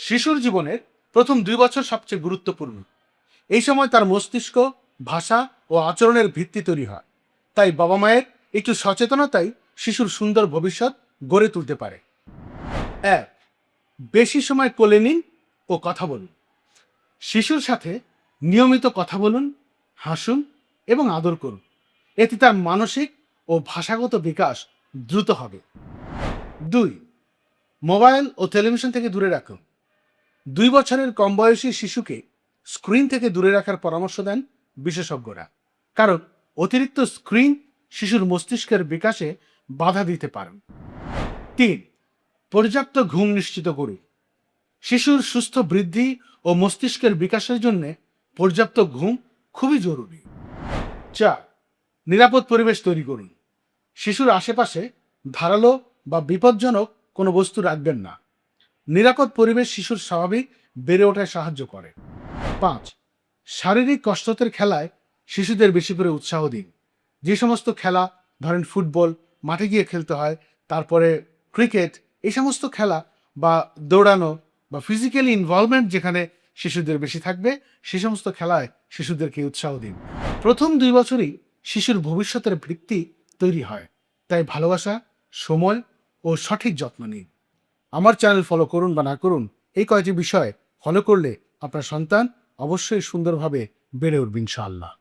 শিশুর জীবনের প্রথম 2 বছর সবচেয়ে গুরুত্বপূর্ণ। এই সময় তার মস্তিষ্ক, ভাষা ও আচরণের ভিত্তি তৈরি হয়। তাই বাবা মায়ের একটু সচেতনতাই শিশুর সুন্দর ভবিষ্যৎ গড়ে তুলতে পারে। 1. বেশি সময় কোলে নিন ও কথা বলুন। শিশুর সাথে নিয়মিত কথা বলুন, হাসুন এবং আদর করুন। এতে তার মানসিক ও ভাষাগত বিকাশ দ্রুত হবে। 2. মোবাইল ও টেলিভিশন থেকে দূরে রাখুন। 2 বছরের কম বয়সী শিশুকে স্ক্রিন থেকে দূরে রাখার পরামর্শ দেন বিশেষজ্ঞরা, কারণ অতিরিক্ত স্ক্রিন শিশুর মস্তিষ্কের বিকাশে বাধা দিতে পারে। 3. পর্যাপ্ত ঘুম নিশ্চিত করুন। শিশুর সুস্থ বৃদ্ধি ও মস্তিষ্কের বিকাশের জন্য পর্যাপ্ত ঘুম খুবই জরুরি। 4. নিরাপদ পরিবেশ তৈরি করুন। শিশুর আশেপাশে ধারালো বা বিপজ্জনক কোনো বস্তু রাখবেন না। নিরাপদ পরিবেশ শিশুর স্বাভাবিক বেড়ে ওঠায় সাহায্য করে। 5. শারীরিক কসরতের খেলায় শিশুদের বেশি করে উৎসাহ দিন। যে সমস্ত খেলা, ধরেন ফুটবল, মাঠে গিয়ে খেলতে হয়, তারপরে ক্রিকেট, এই সমস্ত খেলা বা দৌড়ানো বা ফিজিক্যালি ইনভলভমেন্ট যেখানে শিশুদের বেশি থাকবে, সে সমস্ত খেলায় শিশুদেরকে উৎসাহ দিন। প্রথম 2 বছরই শিশুর ভবিষ্যতের ভিত্তি তৈরি হয়, তাই ভালোবাসা, সময় ও সঠিক যত্ন নিন। আমার চ্যানেল ফলো করুন বা না করুন, এই কয়েকটি বিষয় ফলো করলে আপনার সন্তান অবশ্যই সুন্দরভাবে বেড়ে উঠবে ইনশাআল্লাহ।